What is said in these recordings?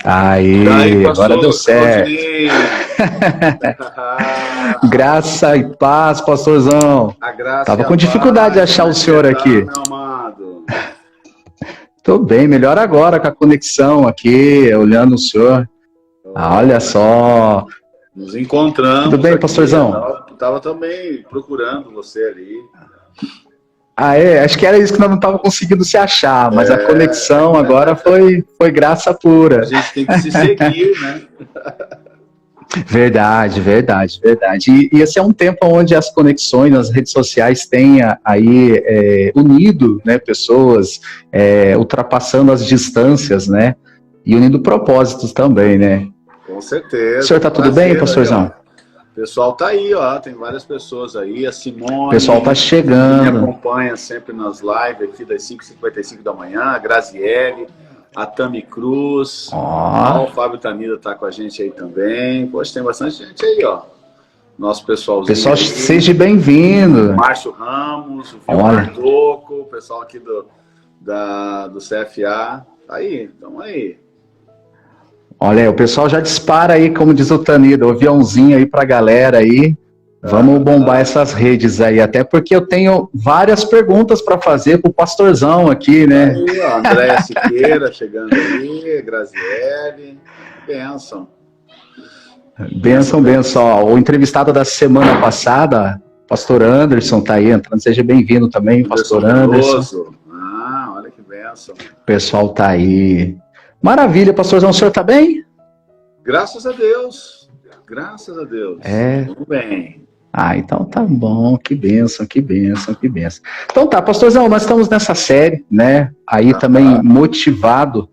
Aí, agora deu certo. Claudinei. Graça e paz, pastorzão. A graça Tava e a com dificuldade de paz, achar como o é que senhor você aqui. tá, meu amado? Tô bem, melhor agora com a conexão aqui, olhando o senhor. Olha só. Nos encontramos. Tudo bem, aqui. pastorzão? Tava também procurando você ali. Acho que era isso que nós não estávamos conseguindo se achar, mas a conexão agora foi graça pura. A gente tem que se seguir, né? Verdade. E esse é um tempo onde as conexões nas redes sociais têm aí unido, né, pessoas, ultrapassando as distâncias, né, e unindo propósitos também, né? Com certeza. O senhor está tudo bem, pastorzão? Aí, o pessoal tá aí, ó, tem várias pessoas aí, a Simone. O pessoal tá chegando. Que me acompanha sempre nas lives aqui das 5h55 da manhã, a Graziele, a Tami Cruz, o Fábio Tanida tá com a gente aí também. Poxa, tem bastante gente aí, ó. Nosso pessoalzinho. Pessoal, aí. seja bem-vindo. Márcio Ramos, o Vilmar Toco, o pessoal aqui do CFA. Aí, então aí. Olha, o pessoal já dispara aí, como diz o Tanida, o aviãozinho aí pra galera aí. Vamos bombar essas redes aí, até porque eu tenho várias perguntas para fazer pro pastorzão aqui, né? Aí, ó, Andréia Siqueira chegando aí, Graziele, bênção. Benção. Ó, o entrevistado da semana passada, pastor Anderson, tá aí entrando, seja bem-vindo também, pastor Anderson. Olha que bênção. O pessoal tá aí. Maravilha, pastorzão, o senhor tá bem? Graças a Deus. Tudo bem. Então tá bom, que bênção. Então tá, pastorzão, nós estamos nessa série, né, aí também motivado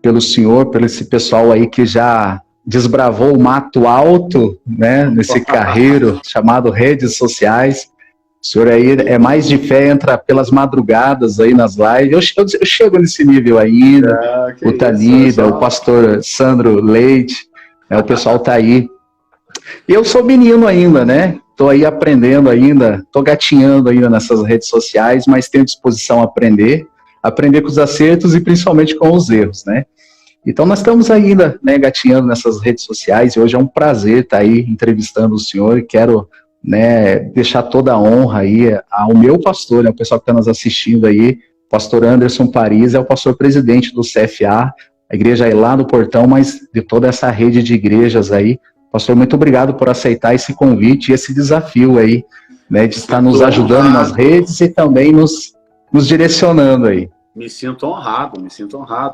pelo senhor, pelo esse pessoal aí que já desbravou o mato alto, né, nesse carreiro chamado redes sociais. O senhor aí é mais de fé, entra pelas madrugadas aí nas lives. Eu chego nesse nível ainda, o Tanida, o pastor Sandro Leite, o pessoal tá aí. E eu sou menino ainda, né? Tô aí aprendendo ainda, tô gatinhando ainda nessas redes sociais, mas tenho disposição a aprender com os acertos e principalmente com os erros, né? Então nós estamos ainda, né, gatinhando nessas redes sociais e hoje é um prazer estar aí entrevistando o senhor e quero, né, deixar toda a honra aí ao meu pastor, né, o pessoal que está nos assistindo aí, o pastor Anderson Paris, é o pastor presidente do CFA, a igreja aí lá no Portão, mas de toda essa rede de igrejas aí. Pastor, muito obrigado por aceitar esse convite e esse desafio aí, né, de estar nos ajudando nas redes e também nos direcionando aí. Me sinto honrado.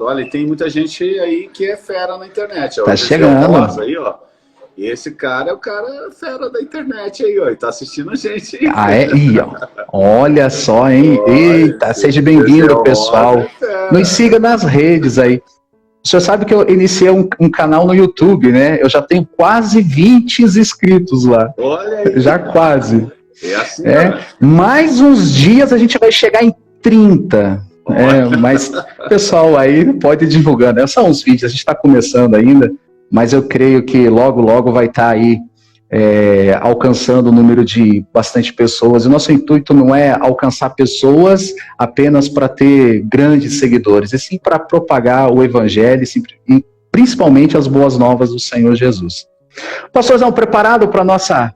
Olha, tem muita gente aí que é fera na internet. Ó. Tá chegando. Aí, ó. E esse cara é o cara fera da internet aí, ó. E tá assistindo a gente Ó. aí. Olha só, hein? Eita, seja bem-vindo, pessoal. Nos siga nas redes aí. O senhor sabe que eu iniciei um canal no YouTube, né? Eu já tenho quase 20 inscritos lá. Olha aí. Já quase. É assim, né? Mais uns dias a gente vai chegar em 30. Mas pessoal aí pode ir divulgando. São uns vídeos, a gente está começando ainda, mas eu creio que logo vai estar aí alcançando o número de bastante pessoas. O nosso intuito não é alcançar pessoas apenas para ter grandes seguidores, e sim para propagar o evangelho e principalmente as boas novas do Senhor Jesus. Pastorzão, preparado para nossa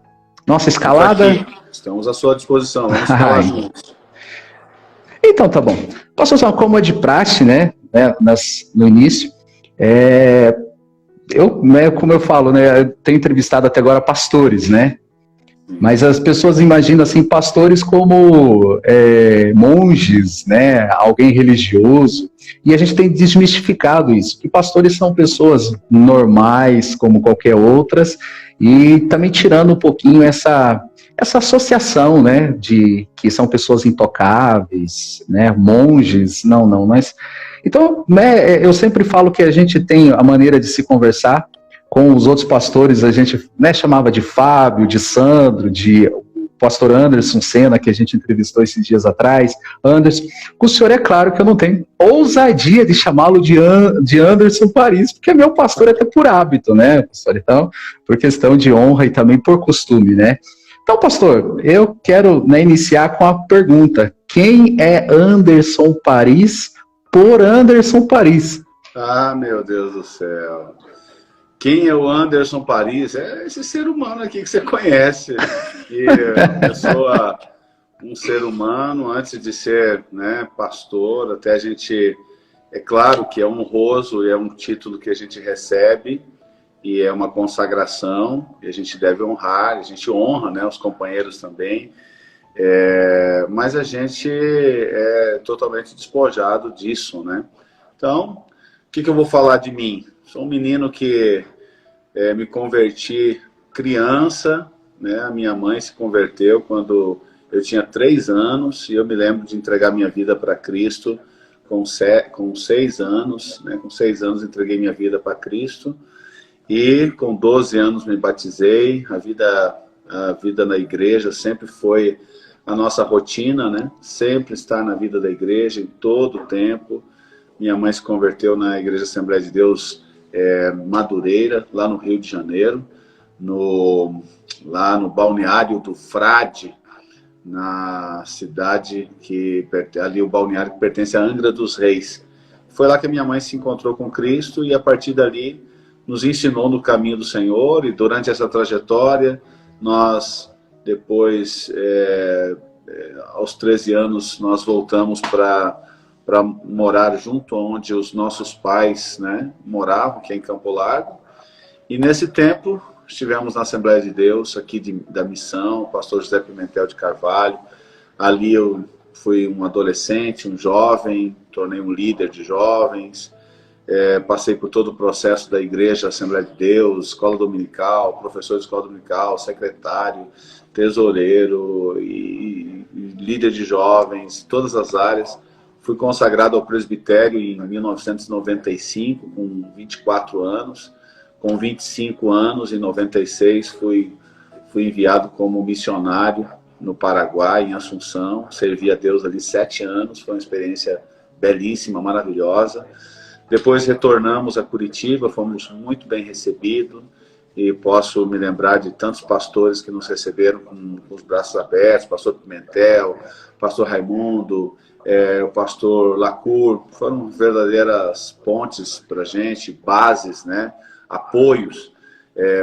escalada? Estamos à sua disposição, vamos escalar juntos. Então tá bom. Pastorzão, como é de praxe, né, no início, como eu falo, né, eu tenho entrevistado até agora pastores, né? Mas as pessoas imaginam assim pastores como monges, né? Alguém religioso. E a gente tem desmistificado isso, que pastores são pessoas normais, como qualquer outras, e também tirando um pouquinho essa associação, né? De que são pessoas intocáveis, né? Monges, não, mas então, né, eu sempre falo que a gente tem a maneira de se conversar com os outros pastores, a gente, né, chamava de Fábio, de Sandro, de pastor Anderson Senna, que a gente entrevistou esses dias atrás. Anderson, com o senhor é claro que eu não tenho ousadia de chamá-lo de Anderson Paris, porque é meu pastor até por hábito, né, pastor? Então, por questão de honra e também por costume, né? Então, pastor, eu quero, né, iniciar com a pergunta: quem é Anderson Paris por Anderson Paris? Ah, meu Deus do céu. Quem é o Anderson Paris? É esse ser humano aqui que você conhece. Que começou um ser humano antes de ser, né, pastor. Até a gente, é claro que é honroso, é um título que a gente recebe e é uma consagração. E a gente deve honrar, a gente honra, né, os companheiros também. Mas a gente é totalmente despojado disso, né? Então, o que eu vou falar de mim? Sou um menino que me converti criança, né? A minha mãe se converteu quando eu tinha 3 anos e eu me lembro de entregar minha vida para Cristo com 6 anos, né? Com 6 anos entreguei minha vida para Cristo e com 12 anos me batizei. A vida na igreja sempre foi a nossa rotina, né? Sempre estar na vida da igreja em todo o tempo. Minha mãe se converteu na Igreja Assembleia de Deus Madureira, lá no Rio de Janeiro, lá no balneário do Frade, na cidade ali o balneário que pertence a Angra dos Reis. Foi lá que a minha mãe se encontrou com Cristo e a partir dali nos ensinou no caminho do Senhor. E durante essa trajetória nós depois aos 13 anos nós voltamos para morar junto onde os nossos pais, né, moravam, que é em Campo Largo. E nesse tempo estivemos na Assembleia de Deus, aqui da Missão, o pastor José Pimentel de Carvalho. Ali eu fui um adolescente, um jovem, tornei um líder de jovens, passei por todo o processo da igreja, Assembleia de Deus, escola dominical, professor de escola dominical, secretário, tesoureiro e líder de jovens, todas as áreas. Fui consagrado ao presbitério em 1995, com 24 anos. Com 25 anos, em 96, fui enviado como missionário no Paraguai, em Assunção. Servi a Deus ali 7 anos, foi uma experiência belíssima, maravilhosa. Depois retornamos a Curitiba, fomos muito bem recebidos. E posso me lembrar de tantos pastores que nos receberam com os braços abertos, pastor Pimentel, pastor Raimundo, o pastor Lacour. Foram verdadeiras pontes para a gente, bases, né? Apoios,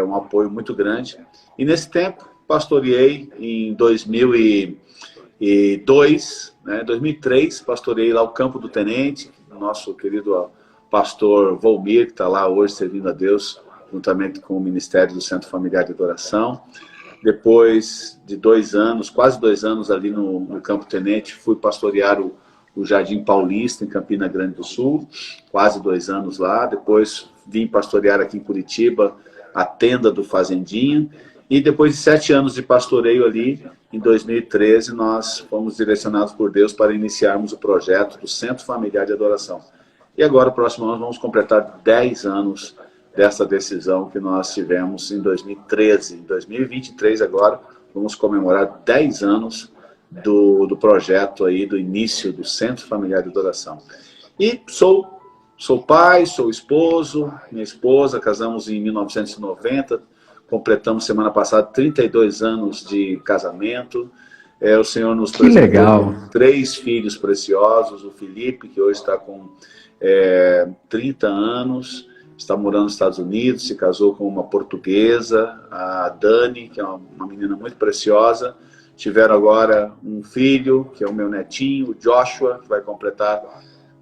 um apoio muito grande. E nesse tempo, pastoreei em 2002, né, 2003, pastoreei lá o Campo do Tenente, nosso querido pastor Volmir, que está lá hoje servindo a Deus, juntamente com o Ministério do Centro Familiar de Adoração. Depois de 2 anos, quase 2 anos ali no Campo Tenente, fui pastorear o Jardim Paulista, em Campina Grande do Sul, quase 2 anos lá. Depois vim pastorear aqui em Curitiba a tenda do Fazendinha. E depois de 7 anos de pastoreio ali, em 2013, nós fomos direcionados por Deus para iniciarmos o projeto do Centro Familiar de Adoração. E agora, próximo ano, vamos completar 10 anos dessa decisão que nós tivemos em 2013. Em 2023, agora, vamos comemorar 10 anos do projeto aí, do início do Centro Familiar de Adoração. E sou pai, sou esposo, minha esposa, casamos em 1990, completamos semana passada 32 anos de casamento. O Senhor nos presenteou 3 filhos preciosos, o Felipe, que hoje está com 30 anos, está morando nos Estados Unidos, se casou com uma portuguesa, a Dani, que é uma menina muito preciosa. Tiveram agora um filho, que é o meu netinho, o Joshua, que vai completar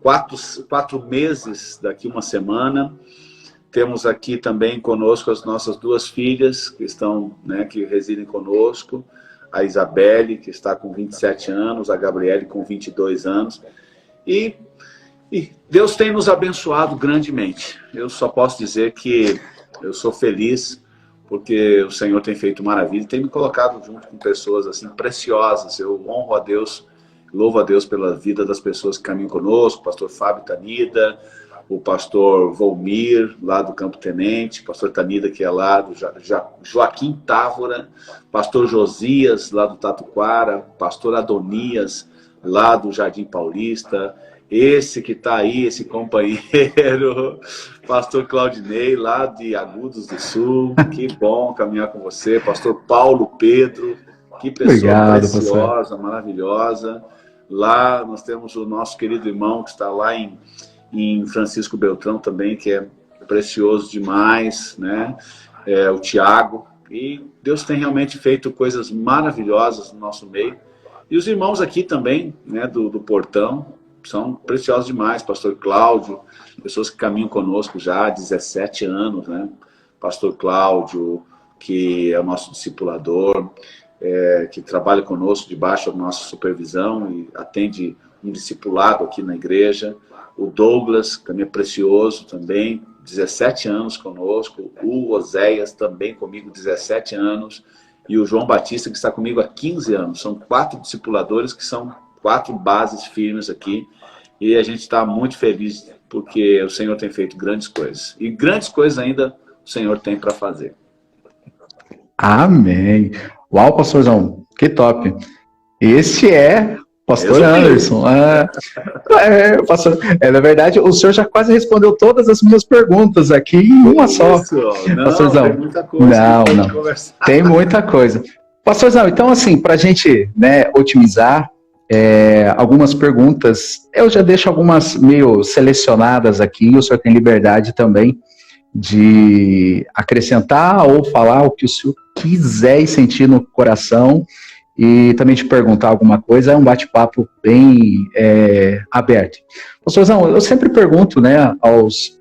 4 meses daqui uma semana. Temos aqui também conosco as nossas 2 filhas, que estão, né, que residem conosco. A Isabelle, que está com 27 anos, a Gabriele com 22 anos. E Deus tem nos abençoado grandemente. Eu só posso dizer que eu sou feliz porque o Senhor tem feito maravilha e tem me colocado junto com pessoas assim preciosas. Eu honro a Deus, louvo a Deus pela vida das pessoas que caminham conosco, o pastor Fábio Tanida, o pastor Volmir, lá do Campo Tenente, pastor Tanida, que é lá do Joaquim Távora, pastor Josias, lá do Tatuquara, pastor Adonias, lá do Jardim Paulista, esse que está aí, esse companheiro, pastor Claudinei, lá de Agudos do Sul, que bom caminhar com você, pastor Paulo Pedro, que pessoa preciosa, maravilhosa. Lá nós temos o nosso querido irmão que está lá em em Francisco Beltrão também, que é precioso demais, né? O Tiago. E Deus tem realmente feito coisas maravilhosas no nosso meio. E os irmãos aqui também, né, do Portão, são preciosos demais. Pastor Cláudio, pessoas que caminham conosco já há 17 anos, né? Pastor Cláudio, que é o nosso discipulador, que trabalha conosco debaixo da nossa supervisão e atende um discipulado aqui na igreja. O Douglas, que também é precioso também, 17 anos conosco. O Oséias também comigo, 17 anos. E o João Batista, que está comigo há 15 anos. São 4 discipuladores que são 4 bases firmes aqui. E a gente está muito feliz porque o Senhor tem feito grandes coisas. E grandes coisas ainda o Senhor tem para fazer. Amém. Uau, pastorzão, que top. Esse é Pastor Anderson. Pastor, na verdade, o senhor já quase respondeu todas as minhas perguntas aqui em uma só. Não, pastorzão, tem muita coisa. Não. Tem muita coisa. Pastorzão, então assim, para a gente, né, otimizar algumas perguntas, eu já deixo algumas meio selecionadas aqui, o senhor tem liberdade também de acrescentar ou falar o que o senhor quiser e sentir no coração. E também te perguntar alguma coisa, é um bate-papo bem aberto. Pastorzão, eu sempre pergunto, né, aos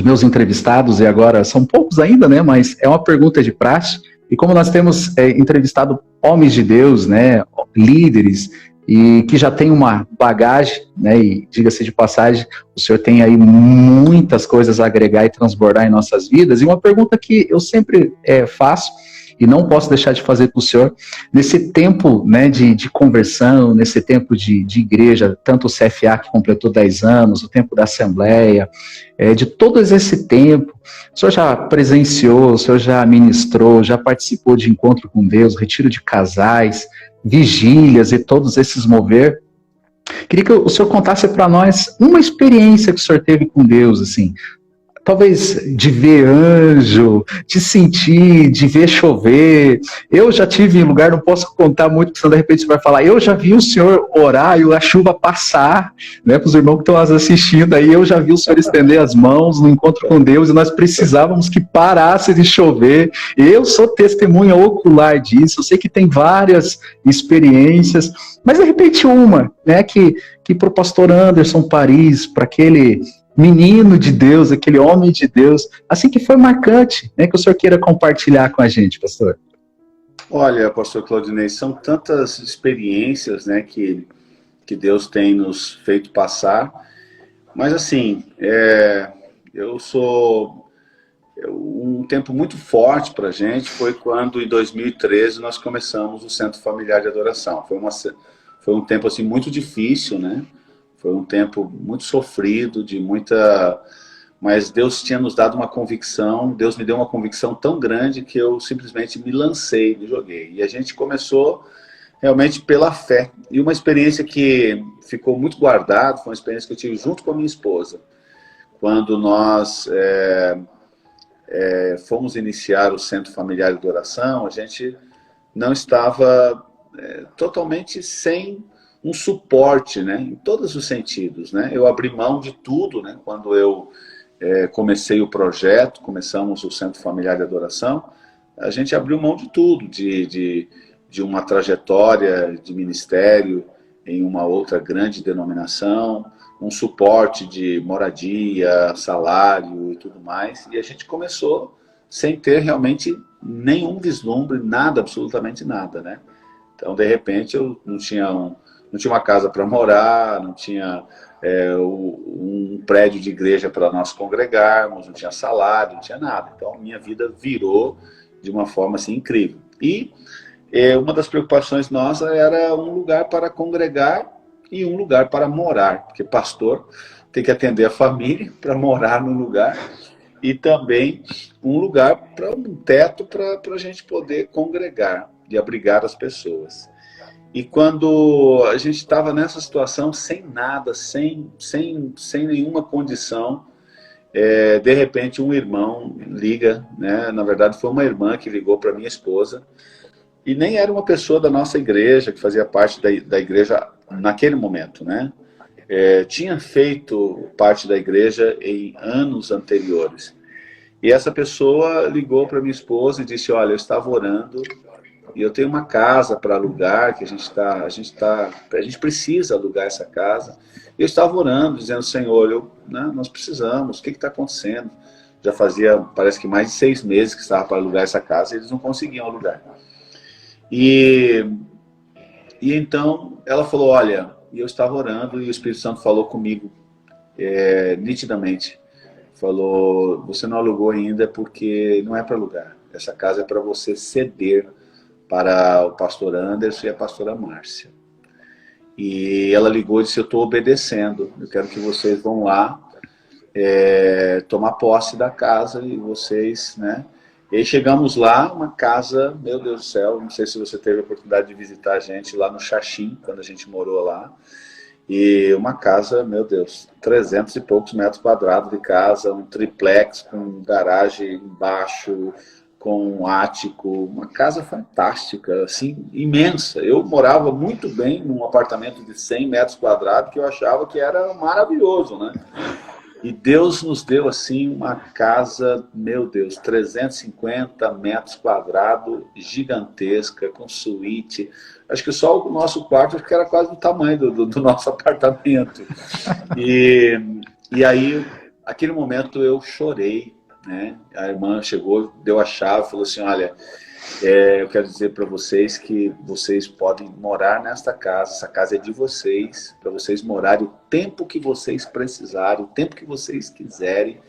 meus entrevistados, e agora são poucos ainda, né, mas é uma pergunta de praxe, e como nós temos entrevistado homens de Deus, né, líderes, e que já tem uma bagagem, né, e diga-se de passagem, o senhor tem aí muitas coisas a agregar e transbordar em nossas vidas, e uma pergunta que eu sempre faço, e não posso deixar de fazer para o senhor, nesse tempo, né, de conversão, nesse tempo de igreja, tanto o CFA que completou 10 anos, o tempo da Assembleia, de todo esse tempo, o senhor já presenciou, o senhor já ministrou, já participou de encontro com Deus, retiro de casais, vigílias e todos esses mover. Queria que o senhor contasse para nós uma experiência que o senhor teve com Deus, assim, talvez de ver anjo, de sentir, de ver chover. Eu já tive em lugar, não posso contar muito, porque senão de repente você vai falar, eu já vi o senhor orar e a chuva passar, né, para os irmãos que estão assistindo aí, eu já vi o senhor estender as mãos no encontro com Deus e nós precisávamos que parasse de chover. Eu sou testemunha ocular disso, eu sei que tem várias experiências, mas de repente uma, né, que para o pastor Anderson Paris, para aquele menino de Deus, aquele homem de Deus, assim que foi marcante, né, que o senhor queira compartilhar com a gente, pastor. Olha, pastor Claudinei, são tantas experiências, né, que Deus tem nos feito passar, mas assim, um tempo muito forte para a gente foi quando em 2013 nós começamos o Centro Familiar de Adoração. Foi um tempo assim muito difícil, né? Foi um tempo muito sofrido, mas Deus tinha nos dado uma convicção, Deus me deu uma convicção tão grande que eu simplesmente me lancei, me joguei. E a gente começou realmente pela fé. E uma experiência que ficou muito guardada, foi uma experiência que eu tive junto com a minha esposa. Quando nós fomos iniciar o Centro Familiar de Adoração, a gente não estava totalmente sem um suporte, né, em todos os sentidos, né? Eu abri mão de tudo, né, quando eu comecei o projeto, começamos o Centro Familiar de Adoração, a gente abriu mão de tudo, de uma trajetória de ministério em uma outra grande denominação, um suporte de moradia, salário e tudo mais, e a gente começou sem ter realmente nenhum vislumbre, nada, absolutamente nada, né? Então, de repente, eu não tinha uma casa para morar, não tinha um prédio de igreja para nós congregarmos, não tinha salário, não tinha nada. Então, minha vida virou de uma forma assim incrível. E uma das preocupações nossas era um lugar para congregar e um lugar para morar, porque pastor tem que atender a família para morar no lugar e também um lugar para um teto para a gente poder congregar e abrigar as pessoas. E quando a gente estava nessa situação, sem nada, sem nenhuma condição, de repente um irmão liga, né? Na verdade foi uma irmã que ligou para minha esposa, e nem era uma pessoa da nossa igreja, que fazia parte da igreja naquele momento, né? tinha feito parte da igreja em anos anteriores. E essa pessoa ligou para minha esposa e disse, olha, eu estava orando e eu tenho uma casa para alugar, que a gente precisa alugar essa casa. E eu estava orando, dizendo, Senhor, nós precisamos, o que está acontecendo? Já fazia, parece que mais de 6 meses que estava para alugar essa casa e eles não conseguiam alugar. E então ela falou, olha, e eu estava orando e o Espírito Santo falou comigo nitidamente. Falou, você não alugou ainda porque não é para alugar. Essa casa é para você ceder para o pastor Anderson e a pastora Márcia. E ela ligou e disse, eu estou obedecendo. Eu quero que vocês vão lá tomar posse da casa e vocês, né? E aí chegamos lá, uma casa, meu Deus do céu, não sei se você teve a oportunidade de visitar a gente lá no Xaxim, quando a gente morou lá. E uma casa, meu Deus, 300 e poucos metros quadrados de casa, um triplex com garagem embaixo, com um ático, uma casa fantástica, assim, imensa. Eu morava muito bem num apartamento de 100 metros quadrados que eu achava que era maravilhoso, né? E Deus nos deu, assim, uma casa, meu Deus, 350 metros quadrados, gigantesca, com suíte. Acho que só o nosso quarto acho que era quase do tamanho do nosso apartamento. E aí, naquele momento, eu chorei, né? A irmã chegou, deu a chave, falou assim, olha, eu quero dizer para vocês que vocês podem morar nesta casa, essa casa é de vocês, para vocês morarem o tempo que vocês precisarem, o tempo que vocês quiserem,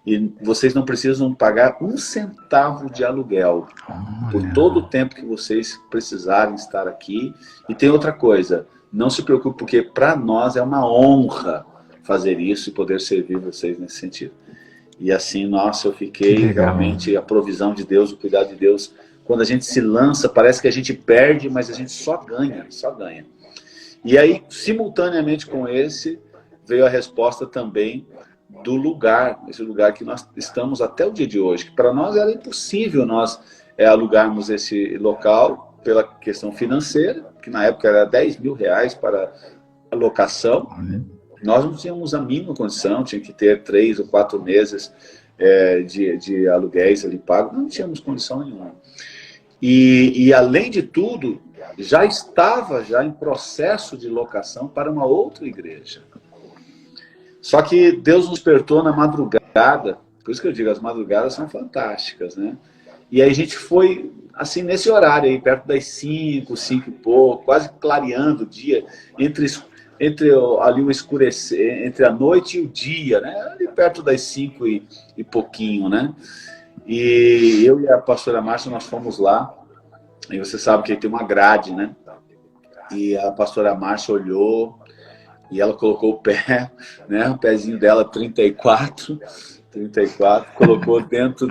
e vocês não precisam pagar 1 centavo de aluguel por todo o tempo que vocês precisarem estar aqui. E tem outra coisa, não se preocupe, porque para nós é uma honra fazer isso e poder servir vocês nesse sentido. E assim, nossa, eu fiquei realmente, a provisão de Deus, o cuidado de Deus. Quando a gente se lança, parece que a gente perde, mas a gente só ganha, só ganha. E aí, simultaneamente com esse, veio a resposta também do lugar, esse lugar que nós estamos até o dia de hoje, que para nós era impossível nós alugarmos esse local pela questão financeira, que na época era R$10.000 para a locação. Nós não tínhamos a mínima condição, tinha que ter 3 ou 4 meses de aluguéis ali pagos, não tínhamos condição nenhuma. E além de tudo, já estava em processo de locação para uma outra igreja. Só que Deus nos despertou na madrugada, por isso que eu digo, as madrugadas são fantásticas, né? E aí a gente foi, assim, nesse horário aí, perto das 5 e pouco, quase clareando o dia, entre ali o escurecer, entre a noite e o dia, né? Ali perto das 5 e pouquinho, né? E eu e a pastora Márcia, nós fomos lá, e você sabe que tem uma grade, né? E a pastora Márcia olhou, e ela colocou o pé, né? O pezinho dela, 34, colocou dentro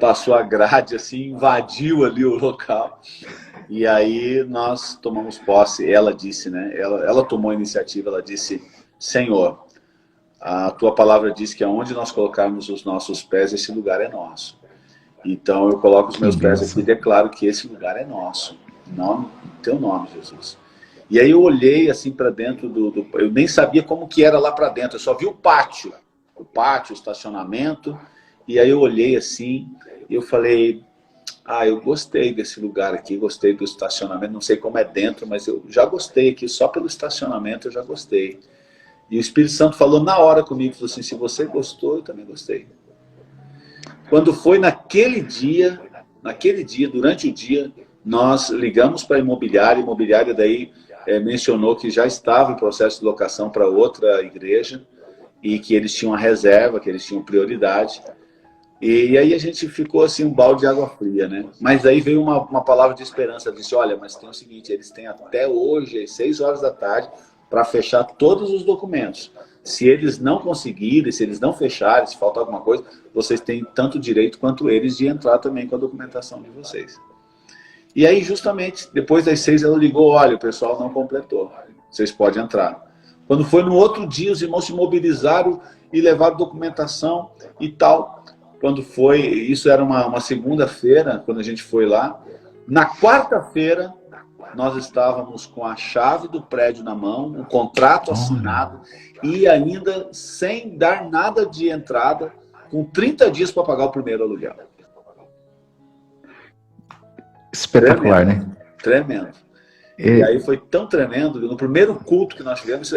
passou a grade, assim, invadiu ali o local. E aí nós tomamos posse, ela disse, né? Ela tomou a iniciativa, ela disse, Senhor, a tua palavra diz que aonde nós colocarmos os nossos pés, esse lugar é nosso. Então eu coloco os meus pés aqui e declaro que esse lugar é nosso. Em teu nome, Jesus. E aí eu olhei assim para dentro eu nem sabia como que era lá para dentro, eu só vi o pátio, o estacionamento, e aí eu olhei assim, e eu falei, eu gostei desse lugar aqui, gostei do estacionamento, não sei como é dentro, mas eu já gostei aqui, só pelo estacionamento eu já gostei. E o Espírito Santo falou na hora comigo, falou assim, se você gostou, eu também gostei. Quando foi naquele dia, durante o dia, nós ligamos para a imobiliária daí mencionou que já estava em processo de locação para outra igreja e que eles tinham a reserva, que eles tinham prioridade. E aí a gente ficou assim, um balde de água fria, né? Mas aí veio uma palavra de esperança, disse, olha, mas tem o seguinte, eles têm até hoje, às 6 horas da tarde, para fechar todos os documentos. Se eles não conseguirem, se eles não fecharem, se faltar alguma coisa, vocês têm tanto direito quanto eles de entrar também com a documentação de vocês. E aí, justamente, depois das 6, ela ligou, olha, o pessoal não completou, vocês podem entrar. Quando foi no outro dia, os irmãos se mobilizaram e levaram documentação e tal. Quando foi, isso era uma segunda-feira, quando a gente foi lá, Na quarta-feira, nós estávamos com a chave do prédio na mão, um contrato assinado, e ainda sem dar nada de entrada, com 30 dias para pagar o primeiro aluguel. Espetacular, Tremendo, né? Tremendo. E aí foi tão tremendo, no primeiro culto que nós tivemos,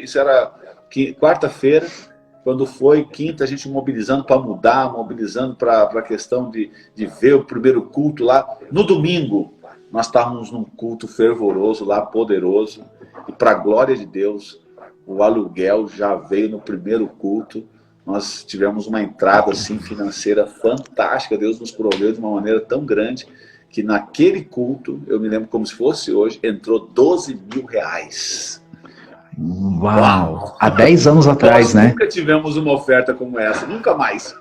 isso era quarta-feira, quando foi quinta, a gente mobilizando para mudar, mobilizando para a questão de ver o primeiro culto lá. No domingo, nós estávamos num culto fervoroso lá, poderoso, e para a glória de Deus, o aluguel já veio no primeiro culto. Nós tivemos uma entrada assim, financeira fantástica, Deus nos proveu de uma maneira tão grande, que naquele culto, eu me lembro como se fosse hoje, entrou 12 mil reais. Uau! Há 10 anos atrás, Nós né? Nunca tivemos uma oferta como essa, nunca mais.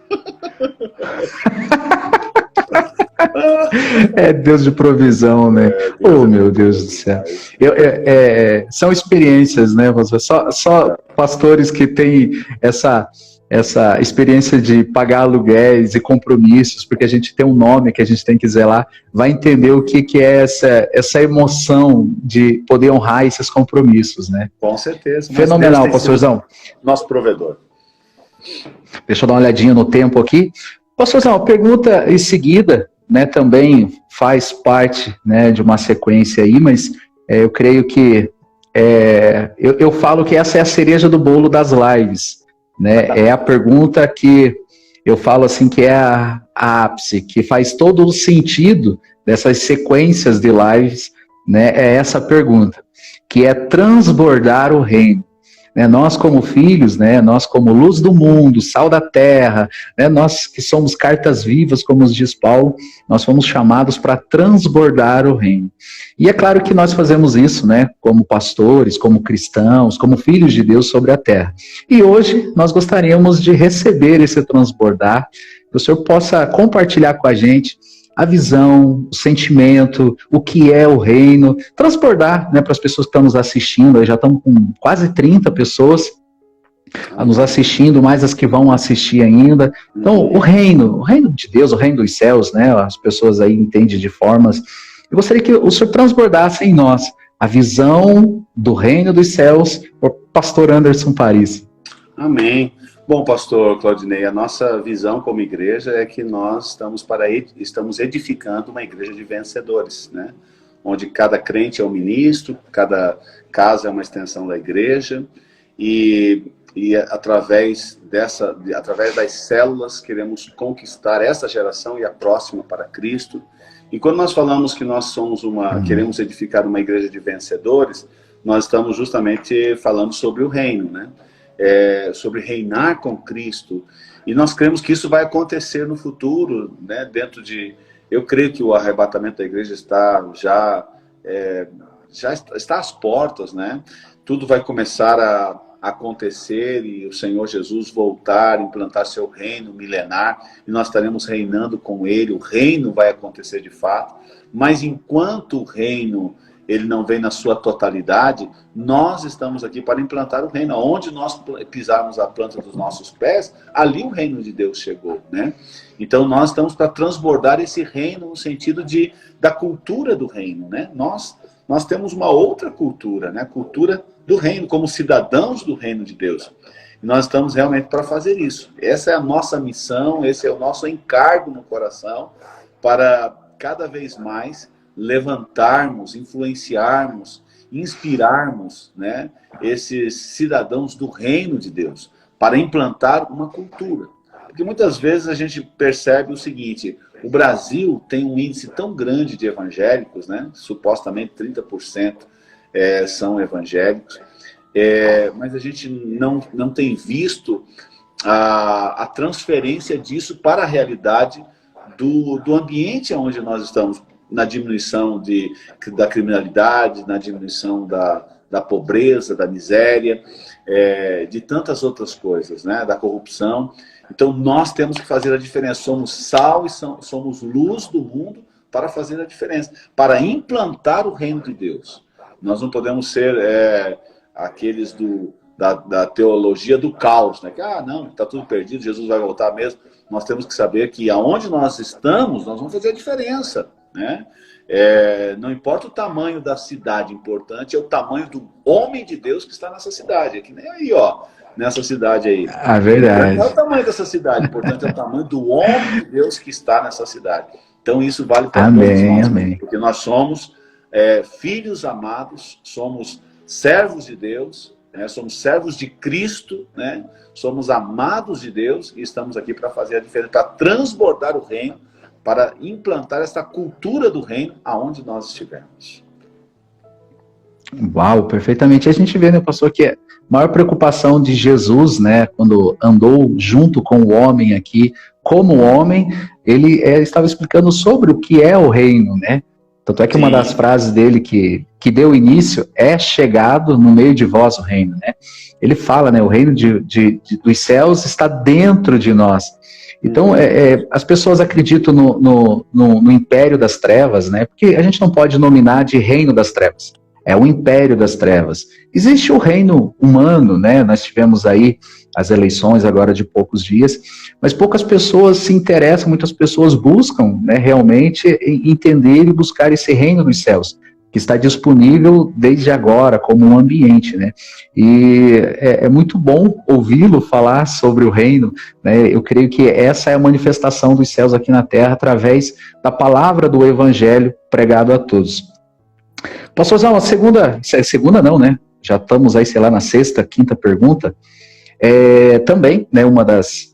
É Deus de provisão, né? Oh, meu Deus do céu. São experiências, né? Só pastores que têm essa experiência de pagar aluguéis e compromissos, porque a gente tem um nome que a gente tem que zelar, vai entender o que é essa emoção de poder honrar esses compromissos, né? Com certeza. Fenomenal, pastorzão. Nosso provedor. Deixa eu dar uma olhadinha no tempo aqui. Pastorzão, a pergunta em seguida, né, também faz parte, né, de uma sequência aí, mas eu creio que eu falo que essa é a cereja do bolo das lives, né? É a pergunta que eu falo assim que é a ápice, que faz todo o sentido dessas sequências de lives, né? É essa pergunta, que é transbordar o reino. Né, nós como filhos, né, nós como luz do mundo, sal da terra, né, nós que somos cartas vivas, como nos diz Paulo, nós fomos chamados para transbordar o reino. E é claro que nós fazemos isso, né, como pastores, como cristãos, como filhos de Deus sobre a terra. E hoje nós gostaríamos de receber esse transbordar, que o Senhor possa compartilhar com a gente a visão, o sentimento, o que é o reino, transbordar, né, para as pessoas que estão nos assistindo. Já estamos com quase 30 pessoas nos assistindo, mais as que vão assistir ainda. Então, o reino de Deus, o reino dos céus, né, as pessoas aí entendem de formas. Eu gostaria que o Senhor transbordasse em nós a visão do reino dos céus por pastor Anderson Paris. Amém. Bom, pastor Claudinei, a nossa visão como igreja é que nós estamos edificando uma igreja de vencedores, né? Onde cada crente é um ministro, cada casa é uma extensão da igreja, e através das células queremos conquistar essa geração e a próxima para Cristo. E quando nós falamos que nós somos queremos edificar uma igreja de vencedores, nós estamos justamente falando sobre o reino, né? Sobre reinar com Cristo, e nós cremos que isso vai acontecer no futuro, né? Eu creio que o arrebatamento da igreja já está às portas, né? Tudo vai começar a acontecer e o Senhor Jesus voltar, implantar seu reino milenar, e nós estaremos reinando com ele. O reino vai acontecer de fato, mas enquanto o reino ele não vem na sua totalidade, nós estamos aqui para implantar o reino. Onde nós pisarmos a planta dos nossos pés, ali o reino de Deus chegou, né? Então nós estamos para transbordar esse reino no sentido da cultura do reino, né? Nós temos uma outra cultura, né? A cultura do reino, como cidadãos do reino de Deus. E nós estamos realmente para fazer isso. Essa é a nossa missão, esse é o nosso encargo no coração, para cada vez mais levantarmos, influenciarmos, inspirarmos, né, esses cidadãos do reino de Deus para implantar uma cultura. Porque muitas vezes a gente percebe o seguinte: o Brasil tem um índice tão grande de evangélicos, né, supostamente 30% são evangélicos, mas a gente não tem visto a transferência disso para a realidade do ambiente onde nós estamos, na diminuição da criminalidade, na diminuição da pobreza, da miséria, de tantas outras coisas, né? Da corrupção. Então nós temos que fazer a diferença. Somos sal e somos luz do mundo para fazer a diferença, para implantar o reino de Deus. Nós não podemos ser aqueles da teologia do caos, né? Que, não, está tudo perdido, Jesus vai voltar mesmo. Nós temos que saber que aonde nós estamos, nós vamos fazer a diferença. né? Não importa o tamanho da cidade, importante é o tamanho do homem de Deus que está nessa cidade. É que nem aí, ó, nessa cidade aí. A verdade. Não é o tamanho dessa cidade, importante é o tamanho do homem de Deus que está nessa cidade. Então isso vale para todos nós, amém. porque nós somos filhos amados, somos servos de Deus, né? Somos servos de Cristo, né? Somos amados de Deus e estamos aqui para fazer a diferença, para transbordar o reino, para implantar essa cultura do reino aonde nós estivermos. Uau, perfeitamente. A gente vê, né, pastor, que a maior preocupação de Jesus, né, quando andou junto com o homem aqui, como homem, ele estava explicando sobre o que é o reino, né? Tanto é que uma das frases dele que deu início é chegado no meio de vós o reino, né? Ele fala, né, o reino dos céus está dentro de nós. Então, as pessoas acreditam no império das trevas, né? Porque a gente não pode nominar de reino das trevas. É o império das trevas. Existe o reino humano, né? Nós tivemos aí as eleições agora de poucos dias, mas poucas pessoas se interessam, muitas pessoas buscam, né, realmente entender e buscar esse reino dos céus, que está disponível desde agora como um ambiente, né? E é muito bom ouvi-lo falar sobre o reino, né? Eu creio que essa é a manifestação dos céus aqui na terra através da palavra do evangelho pregado a todos. Posso fazer uma segunda não, né? Já estamos aí, sei lá, na sexta, quinta pergunta. Também, né, uma das...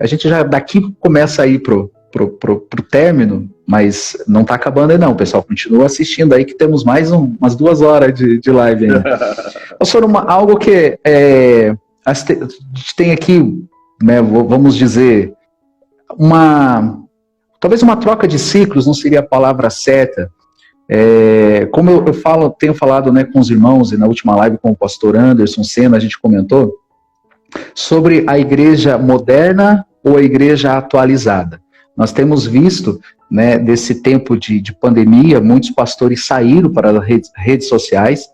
a gente já daqui começa a ir pro término, mas não está acabando aí não, pessoal. Continua assistindo aí que temos mais umas 2 horas de live ainda. Pastor, algo que a gente tem aqui, né, vamos dizer, talvez uma troca de ciclos, não seria a palavra certa. Como eu tenho falado, né, com os irmãos, e na última live com o pastor Anderson Senna, a gente comentou sobre a igreja moderna ou a igreja atualizada. Nós temos visto, né, desse tempo de pandemia, muitos pastores saíram para as redes sociais,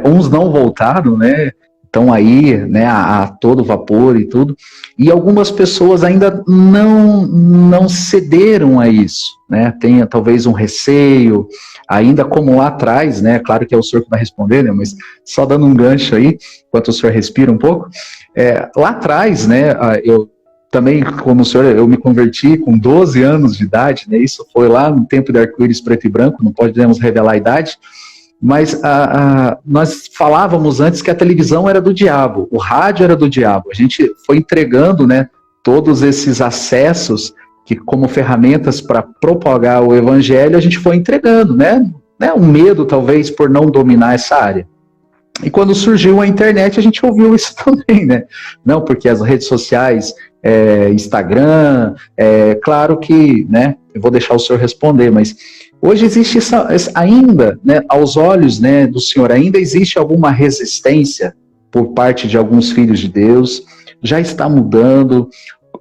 uns não voltaram, né, estão aí, né, a todo vapor e tudo, e algumas pessoas ainda não cederam a isso, né, tem talvez um receio, ainda como lá atrás, né, claro que é o senhor que vai responder, né, mas só dando um gancho aí, enquanto o senhor respira um pouco, lá atrás, né, eu também, como o senhor, eu me converti com 12 anos de idade, né, isso foi lá no tempo de arco-íris preto e branco, não podemos revelar a idade, mas nós falávamos antes que a televisão era do diabo, o rádio era do diabo, a gente foi entregando, né, todos esses acessos que como ferramentas para propagar o evangelho, a gente foi entregando, né, um medo talvez por não dominar essa área. E quando surgiu a internet, a gente ouviu isso também, né? Não, porque as redes sociais, Instagram, claro que, né, eu vou deixar o senhor responder, mas hoje existe ainda, né, aos olhos, né, do senhor, ainda existe alguma resistência por parte de alguns filhos de Deus, já está mudando.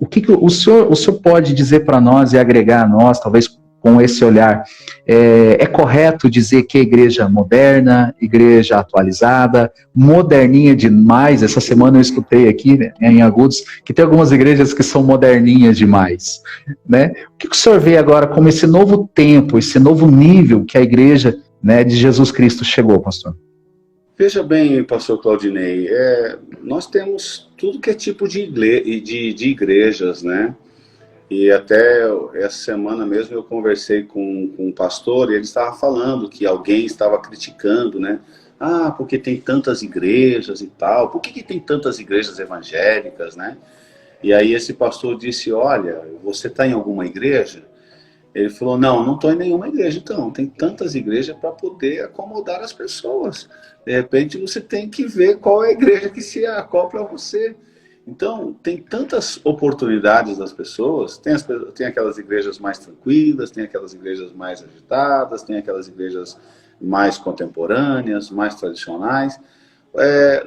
O que o senhor pode dizer para nós e agregar a nós, talvez com esse olhar? É correto dizer que a igreja moderna, igreja atualizada, moderninha demais? Essa semana eu escutei aqui, né, em Agudos, que tem algumas igrejas que são moderninhas demais, né? O que o senhor vê agora como esse novo tempo, esse novo nível que a igreja, né, de Jesus Cristo chegou, pastor? Veja bem, pastor Claudinei, nós temos tudo que é tipo de igrejas, né? E até essa semana mesmo eu conversei com um pastor e ele estava falando que alguém estava criticando, né? Ah, porque tem tantas igrejas e tal, por que tem tantas igrejas evangélicas, né? E aí esse pastor disse, olha, você está em alguma igreja? Ele falou, não estou em nenhuma igreja, então, tem tantas igrejas para poder acomodar as pessoas. De repente você tem que ver qual é a igreja que se acopla a você. Então, tem tantas oportunidades das pessoas, tem aquelas igrejas mais tranquilas, tem aquelas igrejas mais agitadas, tem aquelas igrejas mais contemporâneas, mais tradicionais.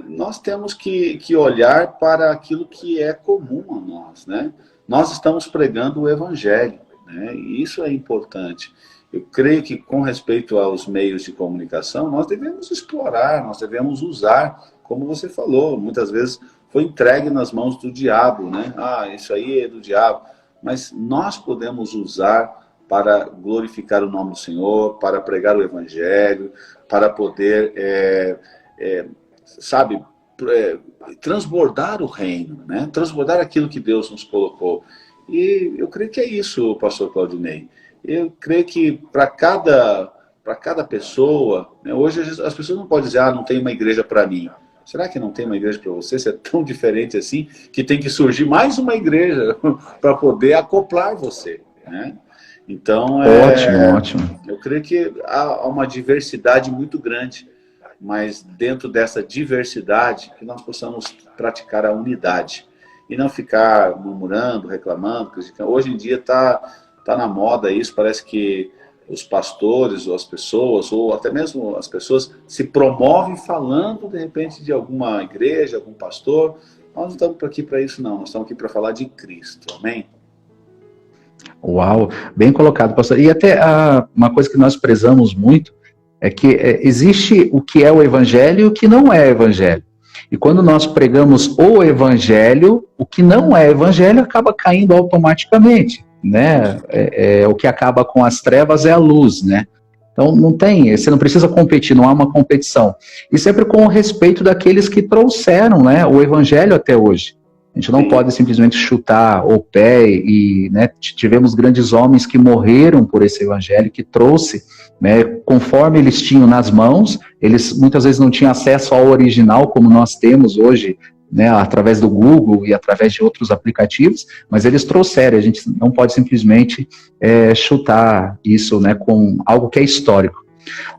Nós temos que olhar para aquilo que é comum a nós, né? Nós estamos pregando o evangelho, né? E isso é importante. Eu creio que, com respeito aos meios de comunicação, nós devemos explorar, nós devemos usar, como você falou, muitas vezes foi entregue nas mãos do diabo, né? Ah, isso aí é do diabo. Mas nós podemos usar para glorificar o nome do Senhor, para pregar o Evangelho, para poder, transbordar o reino, né? Transbordar aquilo que Deus nos colocou. E eu creio que é isso, pastor Claudinei. Eu creio que para cada pessoa, né, hoje as pessoas não podem dizer, não tem uma igreja para mim. Será que não tem uma igreja para você? Você é tão diferente assim, que tem que surgir mais uma igreja para poder acoplar você, né? Então, ótimo. Eu creio que há uma diversidade muito grande, mas dentro dessa diversidade, que nós possamos praticar a unidade e não ficar murmurando, reclamando, criticando. Hoje em dia tá na moda isso, parece que os pastores ou as pessoas, ou até mesmo as pessoas, se promovem falando, de repente, de alguma igreja, algum pastor. Nós não estamos aqui para isso, não. Nós estamos aqui para falar de Cristo. Amém? Uau, bem colocado, pastor. E até uma coisa que nós prezamos muito é que existe o que é o evangelho e o que não é evangelho. E quando nós pregamos o evangelho, o que não é evangelho acaba caindo automaticamente, né? O que acaba com as trevas é a luz, né? Então você não precisa competir, não há uma competição. E sempre com o respeito daqueles que trouxeram, né, o evangelho até hoje. A gente não pode simplesmente chutar o pé e, né, tivemos grandes homens que morreram por esse evangelho, que trouxe, né, conforme eles tinham nas mãos, eles muitas vezes não tinham acesso ao original, como nós temos hoje, né, através do Google e através de outros aplicativos, mas eles trouxeram, a gente não pode simplesmente chutar isso, né, com algo que é histórico.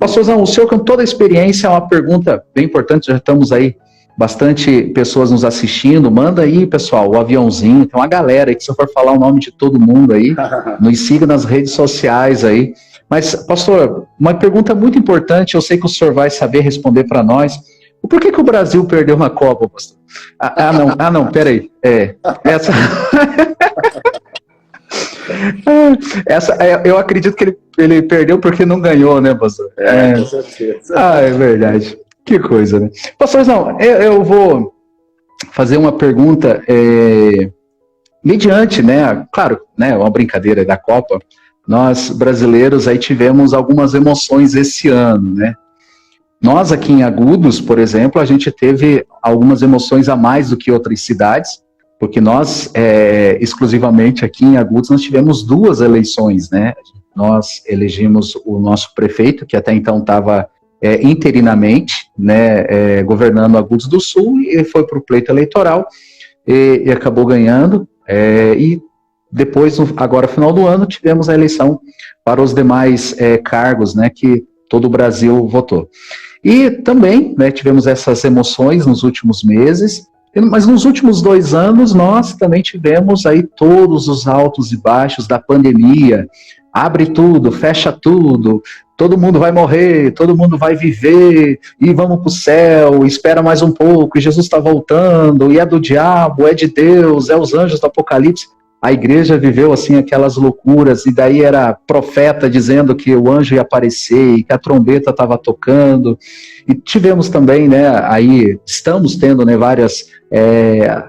Pastorzão, o senhor com toda a experiência, é uma pergunta bem importante, já estamos aí, bastante pessoas nos assistindo, manda aí, pessoal, o aviãozinho, tem uma galera aí, que se eu for falar o nome de todo mundo aí, nos siga nas redes sociais aí. Mas, pastor, uma pergunta muito importante, eu sei que o senhor vai saber responder para nós. Por que o Brasil perdeu uma Copa, pastor? Não, peraí. Eu acredito que ele perdeu porque não ganhou, né, pastor? Com certeza. É verdade. Que coisa, né? Pastorzão, eu vou fazer uma pergunta mediante, né? Claro, né? Uma brincadeira da Copa. Nós, brasileiros, aí tivemos algumas emoções esse ano, né? Nós aqui em Agudos, por exemplo, a gente teve algumas emoções a mais do que outras cidades, porque nós, exclusivamente aqui em Agudos, nós tivemos 2 eleições, né? Nós elegimos o nosso prefeito, que até então estava interinamente, né, governando Agudos do Sul, e foi para o pleito eleitoral, e acabou ganhando, e depois, agora, final do ano, tivemos a eleição para os demais cargos, né, que todo o Brasil votou. E também, né, tivemos essas emoções nos últimos meses, mas nos últimos 2 anos, nós também tivemos aí todos os altos e baixos da pandemia, abre tudo, fecha tudo, todo mundo vai morrer, todo mundo vai viver, e vamos para o céu, espera mais um pouco, e Jesus está voltando, e é do diabo, é de Deus, é os anjos do Apocalipse. A igreja viveu assim aquelas loucuras, e daí era profeta dizendo que o anjo ia aparecer, e que a trombeta estava tocando, e tivemos também, né, aí estamos tendo, né, várias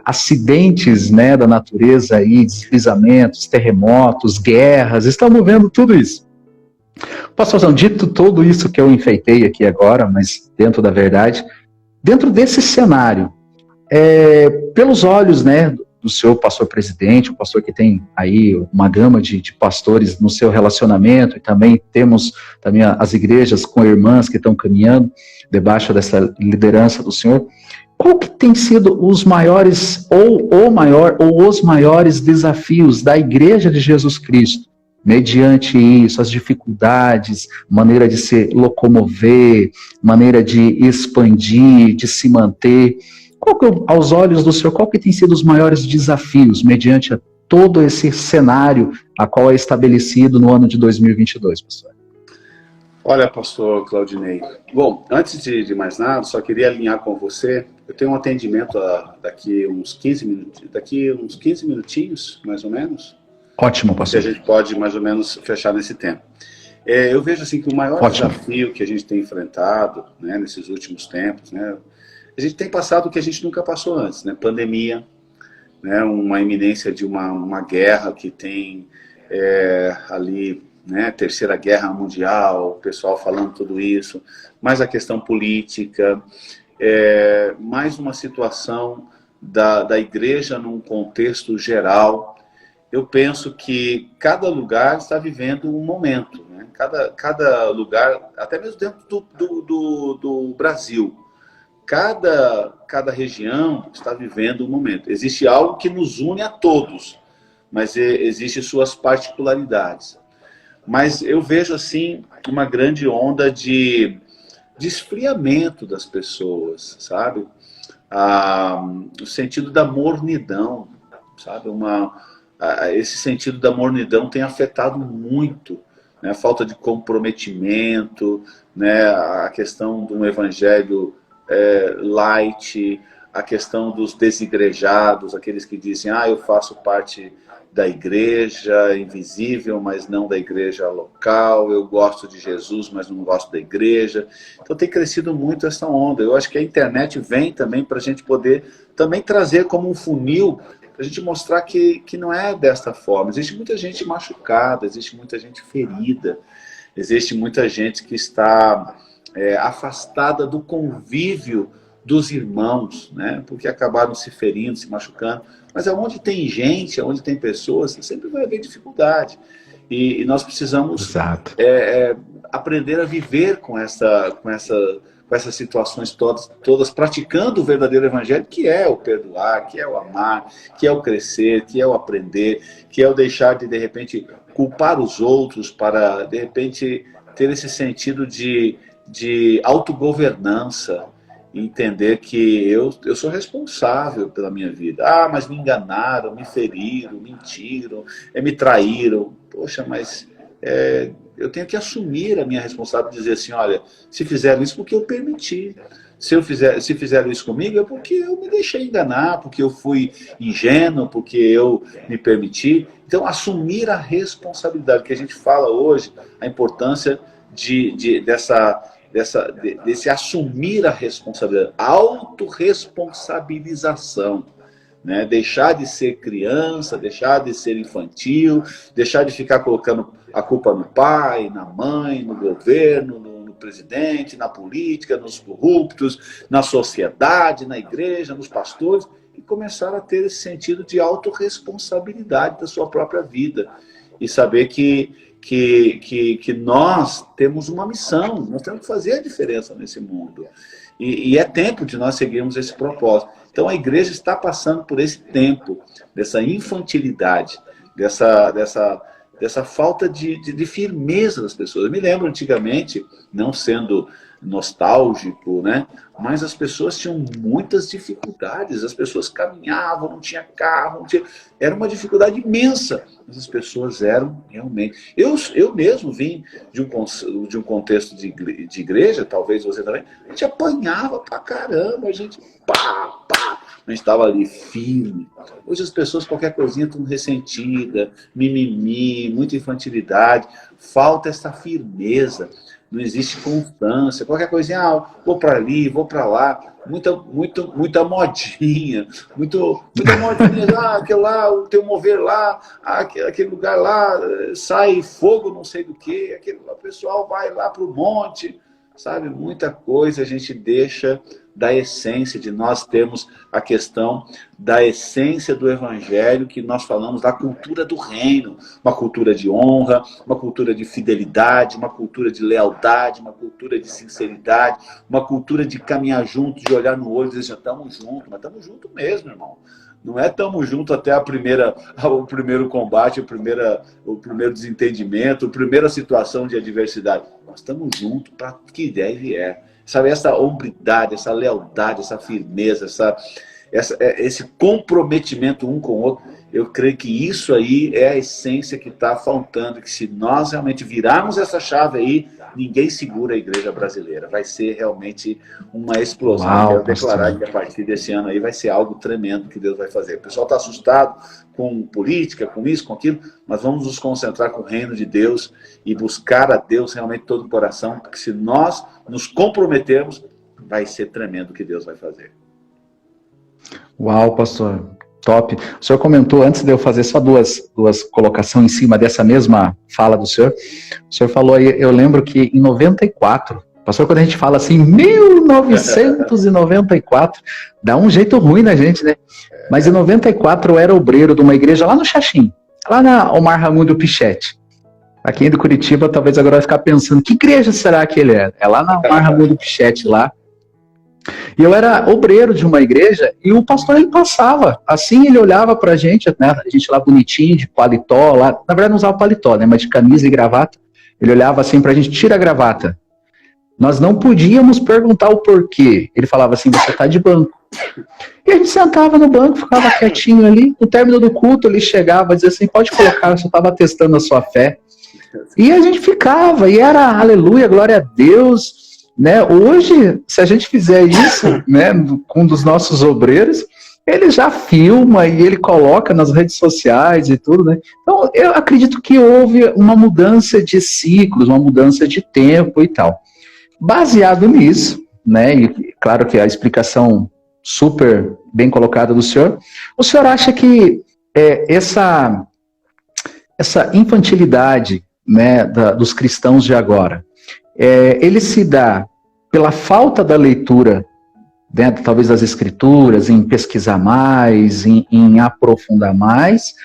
acidentes, né, da natureza aí, deslizamentos, terremotos, guerras, estamos vendo tudo isso. Pastorzão, dito tudo isso que eu enfeitei aqui agora, mas dentro da verdade, dentro desse cenário, pelos olhos, né, do seu pastor presidente, o pastor que tem aí uma gama de pastores no seu relacionamento, e também temos também as igrejas com irmãs que estão caminhando debaixo dessa liderança do senhor, qual que tem sido os maiores, ou os maiores desafios da Igreja de Jesus Cristo, mediante isso, as dificuldades, maneira de se locomover, maneira de expandir, de se manter? Qual que, aos olhos do senhor, qual que tem sido os maiores desafios, mediante todo esse cenário a qual é estabelecido no ano de 2022, pastor? Olha, pastor Claudinei, bom, antes de mais nada, só queria alinhar com você. Eu tenho um atendimento daqui uns 15 minutinhos, mais ou menos. Ótimo, pastor. Que a gente pode mais ou menos fechar nesse tempo. Eu vejo assim que o maior desafio que a gente tem enfrentado, né, nesses últimos tempos, né, a gente tem passado o que a gente nunca passou antes, né, pandemia, né, uma iminência de uma guerra que tem ali né? Terceira Guerra Mundial, o pessoal falando tudo isso, mais a questão política, mais uma situação da igreja num contexto geral. Eu penso que cada lugar está vivendo um momento, né? Cada lugar, até mesmo dentro do Brasil, cada região está vivendo um momento. Existe algo que nos une a todos, mas existem suas particularidades. Mas eu vejo, assim, uma grande onda de esfriamento das pessoas, sabe? O sentido da mornidão, sabe? Esse sentido da mornidão tem afetado muito, né? A falta de comprometimento, né? A questão de um evangelho light, a questão dos desigrejados, aqueles que dizem, eu faço parte da igreja invisível, mas não da igreja local, eu gosto de Jesus, mas não gosto da igreja. Então tem crescido muito essa onda. Eu acho que a internet vem também para a gente poder também trazer como um funil, para a gente mostrar que não é desta forma. Existe muita gente machucada, existe muita gente ferida, existe muita gente que está afastada do convívio dos irmãos, né? Porque acabaram se ferindo, se machucando. Mas onde tem gente, onde tem pessoas, sempre vai haver dificuldade. E nós precisamos aprender a viver com essas situações todas, praticando o verdadeiro evangelho, que é o perdoar, que é o amar, que é o crescer, que é o aprender, que é o deixar de repente, culpar os outros para, de repente, ter esse sentido de autogovernança, entender que eu sou responsável pela minha vida. Mas me enganaram, me feriram, mentiram, me traíram. Poxa, mas eu tenho que assumir a minha responsabilidade e dizer assim, olha, se fizeram isso porque eu permiti. Se fizeram isso comigo é porque eu me deixei enganar, porque eu fui ingênuo, porque eu me permiti. Então, assumir a responsabilidade, que a gente fala hoje, a importância desse assumir a responsabilidade, a autorresponsabilização, né? Deixar de ser criança, deixar de ser infantil, deixar de ficar colocando a culpa no pai, na mãe, no governo, no presidente, na política, nos corruptos, na sociedade, na igreja, nos pastores, e começar a ter esse sentido de autorresponsabilidade da sua própria vida. E saber que nós temos uma missão, nós temos que fazer a diferença nesse mundo. E é tempo de nós seguirmos esse propósito. Então a igreja está passando por esse tempo, dessa infantilidade, dessa falta de firmeza das pessoas. Eu me lembro antigamente, não sendo nostálgico, né? Mas as pessoas tinham muitas dificuldades, as pessoas caminhavam, não tinha carro, era uma dificuldade imensa, mas as pessoas eram realmente... Eu mesmo vim de um contexto de igreja, talvez você também, a gente apanhava pra caramba, a gente a gente estava ali firme. Hoje as pessoas, qualquer coisinha, estão ressentidas, mimimi, muita infantilidade, falta essa firmeza. Não existe constância, qualquer coisinha, vou para ali, vou para lá, muita modinha, muita modinha, aquele lá, o teu mover lá, aquele lugar lá, sai fogo não sei do que, o pessoal vai lá para o monte, sabe? Muita coisa a gente deixa da essência, de nós termos a questão da essência do evangelho, que nós falamos da cultura do reino, uma cultura de honra, uma cultura de fidelidade, uma cultura de lealdade, uma cultura de sinceridade, uma cultura de caminhar juntos, de olhar no olho e dizer, estamos juntos, mas estamos juntos mesmo, irmão. Não é estamos juntos até o primeiro combate, o primeiro desentendimento, a primeira situação de adversidade. Nós estamos juntos para que der e vier. Sabe, essa hombridade, essa lealdade, essa firmeza, esse comprometimento um com o outro, eu creio que isso aí é a essência que está faltando, que se nós realmente virarmos essa chave aí, ninguém segura a igreja brasileira. Vai ser realmente uma explosão. Uau, quero declarar que a partir desse ano aí vai ser algo tremendo que Deus vai fazer. O pessoal está assustado com política, com isso, com aquilo, mas vamos nos concentrar com o reino de Deus e buscar a Deus realmente todo o coração, porque se nós nos comprometermos, vai ser tremendo o que Deus vai fazer. Uau, pastor. Top. O senhor comentou, antes de eu fazer só duas colocações em cima dessa mesma fala do senhor, o senhor falou aí, eu lembro que em 94, pastor, quando a gente fala assim, 1994, dá um jeito ruim na gente, né? Mas em 94 eu era obreiro de uma igreja lá no Xaxim, lá na Omar Ramundo Pichetti. Aqui em Curitiba, talvez agora vai ficar pensando, que igreja será que ele é? É lá na Omar Ramundo Pichetti, lá. E eu era obreiro de uma igreja e o pastor ele passava, assim ele olhava pra gente, né, a gente lá bonitinho, de paletó, lá, na verdade não usava paletó, né, mas de camisa e gravata, ele olhava assim pra gente, tira a gravata. Nós não podíamos perguntar o porquê. Ele falava assim, você tá de banco. E a gente sentava no banco, ficava quietinho ali, no término do culto ele chegava e dizia assim, pode colocar, eu só estava testando a sua fé. E a gente ficava, e era aleluia, glória a Deus. Né? Hoje, se a gente fizer isso, né, com um dos nossos obreiros, ele já filma e ele coloca nas redes sociais e tudo, né? Então, eu acredito que houve uma mudança de ciclos, uma mudança de tempo e tal. Baseado nisso, né, e claro que a explicação super bem colocada do senhor, o senhor acha que essa infantilidade, né, dos cristãos de agora, ele se dá pela falta da leitura, né, talvez das escrituras, em pesquisar mais, em aprofundar mais,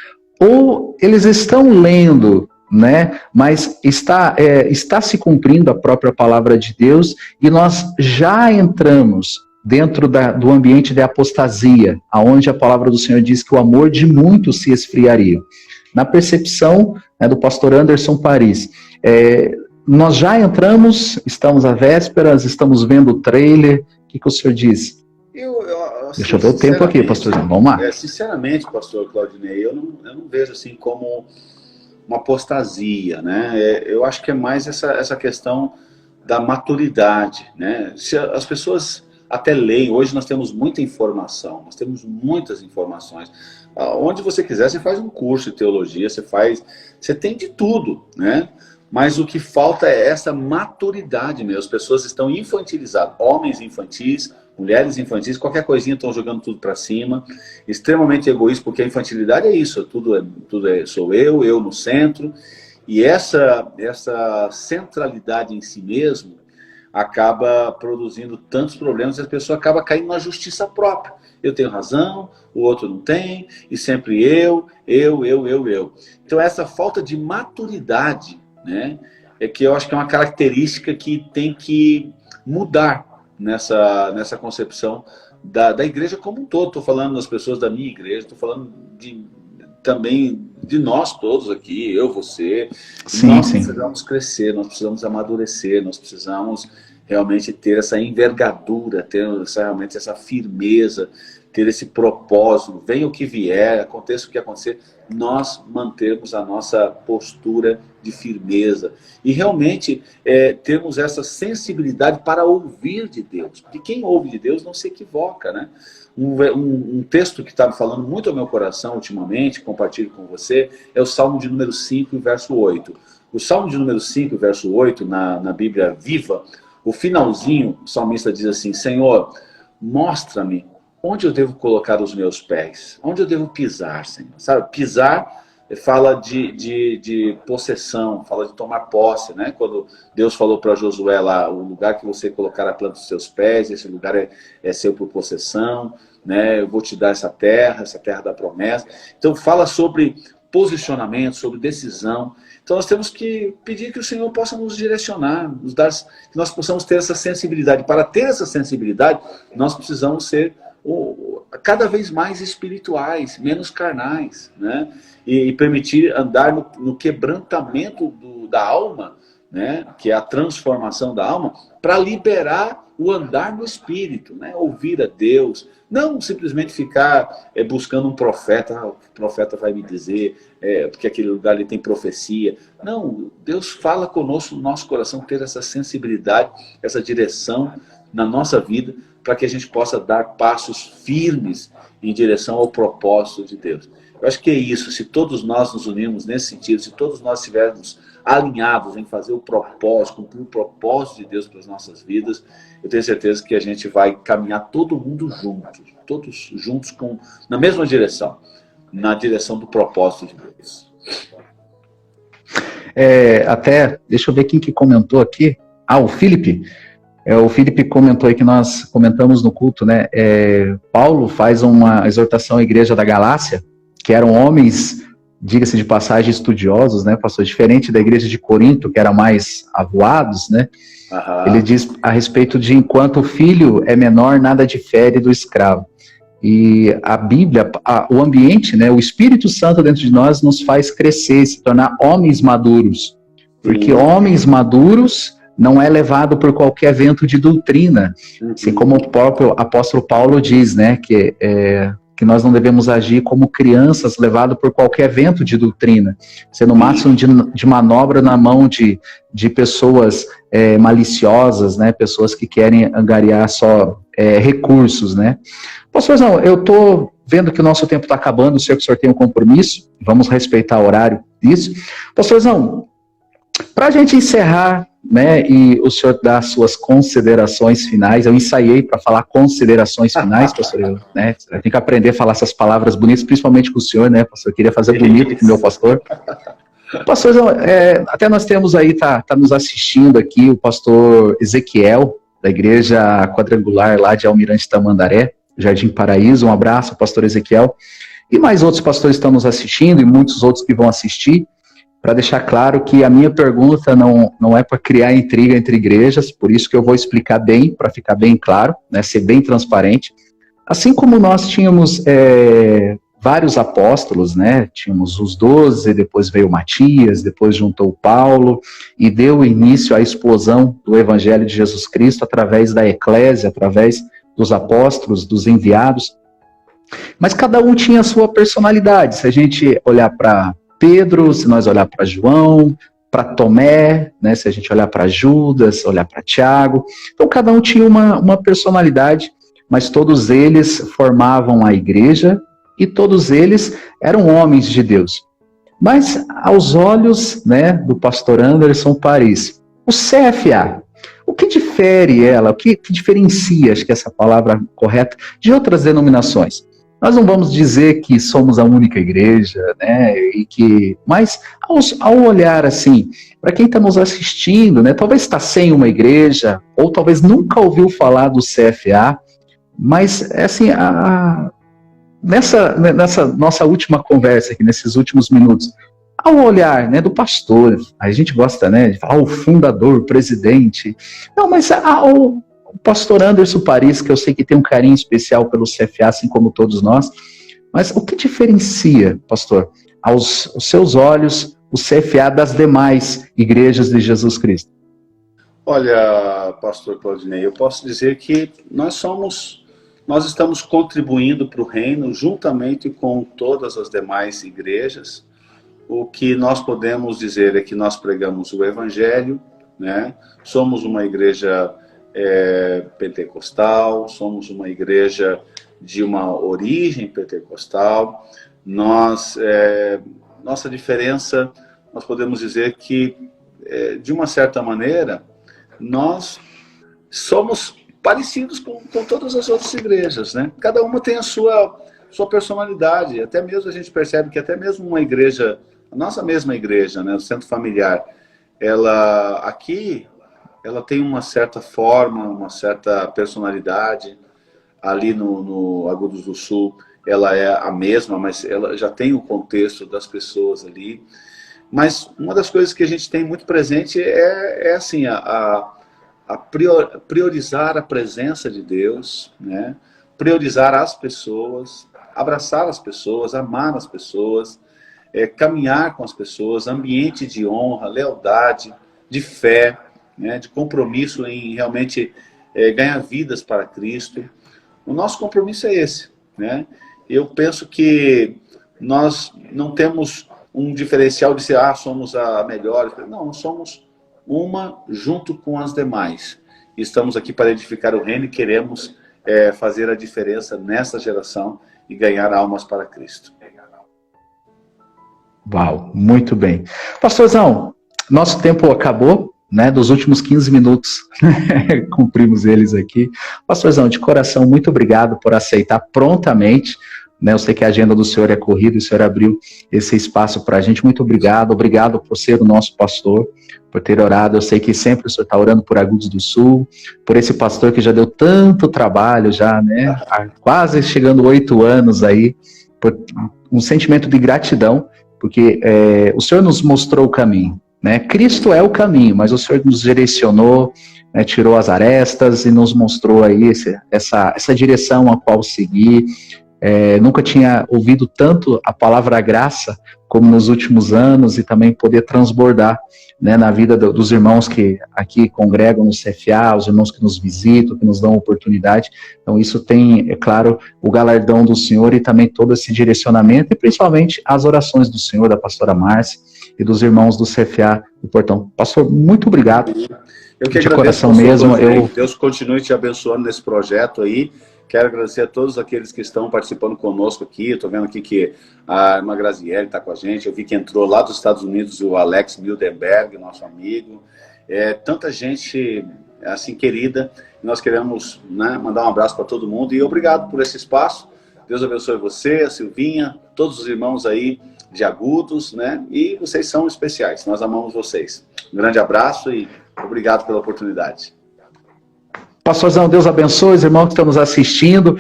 ou eles estão lendo, né, mas está se cumprindo a própria palavra de Deus e nós já entramos dentro do ambiente de apostasia, aonde a palavra do Senhor diz que o amor de muitos se esfriaria. Na percepção, né, do pastor Anderson Paris, nós já entramos, estamos à vésperas, estamos vendo o trailer, o que o senhor diz? Assim, deixa eu ver o tempo aqui, pastorzinho, vamos lá. Sinceramente, pastor Claudinei, eu não vejo assim como uma apostasia, né? Eu acho que é mais essa questão da maturidade, né? Se as pessoas até leem, hoje nós temos muita informação, nós temos muitas informações. Onde você quiser, você faz um curso de teologia, você tem de tudo, né? Mas o que falta é essa maturidade mesmo. As pessoas estão infantilizadas, homens infantis, mulheres infantis, qualquer coisinha estão jogando tudo para cima, extremamente egoísta, porque a infantilidade é isso, sou eu no centro, e essa centralidade em si mesmo acaba produzindo tantos problemas e a pessoa acaba caindo na justiça própria. Eu tenho razão, o outro não tem, e sempre eu. Então essa falta de maturidade, né, é que eu acho que é uma característica que tem que mudar nessa concepção da igreja como um todo. Estou falando das pessoas da minha igreja, estou falando também de nós todos aqui, eu, você. Nós precisamos crescer, nós precisamos amadurecer, nós precisamos realmente ter essa envergadura, ter realmente essa firmeza, ter esse propósito, venha o que vier, aconteça o que acontecer, nós mantermos a nossa postura de firmeza e realmente termos essa sensibilidade para ouvir de Deus, porque quem ouve de Deus não se equivoca, né? Um texto que está falando muito ao meu coração ultimamente, compartilho com você, é o Salmo de número 5, verso 8. O Salmo de número 5, verso 8, na Bíblia Viva, o finalzinho, o salmista diz assim, Senhor, mostra-me onde eu devo colocar os meus pés, onde eu devo pisar, Senhor. Sabe, pisar fala de possessão, fala de tomar posse, né? Quando Deus falou para Josué lá, o lugar que você colocar a planta dos seus pés, esse lugar é seu por possessão, né? Eu vou te dar essa terra da promessa. Então fala sobre posicionamento, sobre decisão. Então nós temos que pedir que o Senhor possa nos direcionar, nos dar, que nós possamos ter essa sensibilidade. Para ter essa sensibilidade, nós precisamos ser cada vez mais espirituais, menos carnais, né? E permitir andar no quebrantamento da alma, né? Que é a transformação da alma, para liberar o andar no Espírito, né? Ouvir a Deus, não simplesmente ficar buscando um profeta, o profeta vai me dizer, porque aquele lugar ali tem profecia. Não, Deus fala conosco no nosso coração, ter essa sensibilidade, essa direção na nossa vida, para que a gente possa dar passos firmes em direção ao propósito de Deus. Eu acho que é isso, se todos nós nos unirmos nesse sentido, se todos nós estivermos alinhados em fazer o propósito, cumprir o propósito de Deus para as nossas vidas, eu tenho certeza que a gente vai caminhar todo mundo junto, todos juntos na mesma direção, na direção do propósito de Deus. Até, deixa eu ver quem que comentou aqui. O Felipe. O Felipe comentou aí que nós comentamos no culto, né? Paulo faz uma exortação à igreja da Galácia, que eram homens, diga-se de passagem, estudiosos, né, pastor? Diferente da igreja de Corinto, que eram mais avoados, né? Ele diz a respeito de enquanto o filho é menor, nada difere do escravo. E a Bíblia, o ambiente, né, o Espírito Santo dentro de nós nos faz crescer, se tornar homens maduros. Porque homens maduros não é levado por qualquer vento de doutrina. Assim como o próprio apóstolo Paulo diz, né, que nós não devemos agir como crianças levado por qualquer vento de doutrina, sendo o máximo de manobra na mão de pessoas maliciosas, né, pessoas que querem angariar só recursos, né. Pastorzão, eu estou vendo que o nosso tempo está acabando, o senhor tem um compromisso, vamos respeitar o horário disso. Pastorzão, para a gente encerrar, né, e o senhor dar suas considerações finais, eu ensaiei para falar considerações finais, pastor, né, eu tenho que aprender a falar essas palavras bonitas, principalmente com o senhor, né, pastor, eu queria fazer bonito com o meu pastor. Pastorzão, até nós temos aí, tá nos assistindo aqui, o pastor Ezequiel, da igreja quadrangular lá de Almirante Tamandaré, Jardim Paraíso, um abraço, pastor Ezequiel, e mais outros pastores estão nos assistindo, e muitos outros que vão assistir, para deixar claro que a minha pergunta não é para criar intriga entre igrejas, por isso que eu vou explicar bem, para ficar bem claro, né, ser bem transparente. Assim como nós tínhamos vários apóstolos, né, tínhamos os 12, depois veio Matias, depois juntou Paulo, e deu início à explosão do Evangelho de Jesus Cristo através da eclésia, através dos apóstolos, dos enviados. Mas cada um tinha a sua personalidade. Se a gente olhar para Pedro, se nós olhar para João, para Tomé, né, se a gente olhar para Judas, olhar para Tiago, então cada um tinha uma personalidade, mas todos eles formavam a igreja e todos eles eram homens de Deus. Mas aos olhos, né, do pastor Anderson Paris, o CFA, o que difere ela, o que diferencia, acho que essa palavra correta, de outras denominações? Nós não vamos dizer que somos a única igreja, né? Mas ao olhar assim, para quem está nos assistindo, né? Talvez está sem uma igreja, ou talvez nunca ouviu falar do CFA, mas assim, nessa nossa última conversa aqui, nesses últimos minutos, ao olhar, né, do pastor, a gente gosta, né, de falar o fundador, o presidente, não, mas o pastor Anderson Paris, que eu sei que tem um carinho especial pelo CFA, assim como todos nós, mas o que diferencia, pastor, aos seus olhos, o CFA das demais igrejas de Jesus Cristo? Olha, pastor Claudinei, eu posso dizer que nós estamos contribuindo para o reino juntamente com todas as demais igrejas. O que nós podemos dizer é que nós pregamos o Evangelho, né? Somos uma igreja pentecostal, somos uma igreja de uma origem pentecostal. Nossa diferença, nós podemos dizer que, de uma certa maneira, nós somos parecidos com todas as outras igrejas, né? Cada uma tem a sua personalidade. Até mesmo a gente percebe que até mesmo uma igreja, a nossa mesma igreja, né, o Centro Familiar, ela tem uma certa forma, uma certa personalidade. Ali no Agudos do Sul, ela é a mesma, mas ela já tem o contexto das pessoas ali. Mas uma das coisas que a gente tem muito presente é assim, priorizar a presença de Deus, né? Priorizar as pessoas, abraçar as pessoas, amar as pessoas, caminhar com as pessoas, ambiente de honra, lealdade, de fé, né? De compromisso em realmente ganhar vidas para Cristo. O nosso compromisso é esse, né? Eu penso que nós não temos um diferencial de ser, somos a melhor. Não, somos uma junto com as demais. Estamos aqui para edificar o reino e queremos fazer a diferença nessa geração e ganhar almas para Cristo. Uau, muito bem. Pastorzão, nosso tempo acabou, né? Dos últimos 15 minutos, cumprimos eles aqui. Pastorzão, de coração, muito obrigado por aceitar prontamente, né? Eu sei que a agenda do senhor é corrida, e o senhor abriu esse espaço para a gente. Muito obrigado, obrigado por ser o nosso pastor, por ter orado. Eu sei que sempre o senhor está orando por Agudos do Sul, por esse pastor que já deu tanto trabalho, já, né? Quase chegando 8 anos aí, por um sentimento de gratidão, porque o senhor nos mostrou o caminho, né? Cristo é o caminho, mas o senhor nos direcionou, né, tirou as arestas e nos mostrou aí essa direção a qual seguir. Nunca tinha ouvido tanto a palavra graça como nos últimos anos, e também poder transbordar, né, na vida dos irmãos que aqui congregam no CFA, os irmãos que nos visitam, que nos dão oportunidade. Então isso tem, é claro, o galardão do Senhor e também todo esse direcionamento, e principalmente as orações do Senhor, da pastora Márcia e dos irmãos do CFA do Portão. Pastor, muito obrigado. Eu que de coração mesmo. Deus continue te abençoando nesse projeto aí. Quero agradecer a todos aqueles que estão participando conosco aqui. Estou vendo aqui que a irmã Graziele está com a gente. Eu vi que entrou lá dos Estados Unidos o Alex Mildenberg, nosso amigo. Tanta gente assim querida. Nós queremos, né, mandar um abraço para todo mundo. E obrigado por esse espaço. Deus abençoe você, a Silvinha, todos os irmãos aí de Agudos, né? E vocês são especiais. Nós amamos vocês. Um grande abraço e obrigado pela oportunidade. Pastorzão, Deus abençoe os irmãos que estão nos assistindo.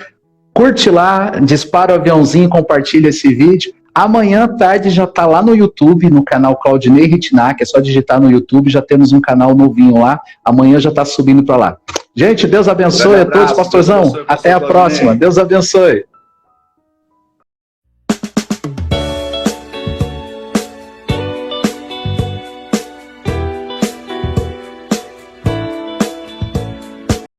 Curte lá, dispara o aviãozinho, compartilha esse vídeo. Amanhã à tarde já está lá no YouTube, no canal Claudinei Ritinac. É só digitar no YouTube, já temos um canal novinho lá. Amanhã já está subindo para lá. Gente, Deus abençoe a todos, pastorzão. Até a próxima. Deus abençoe.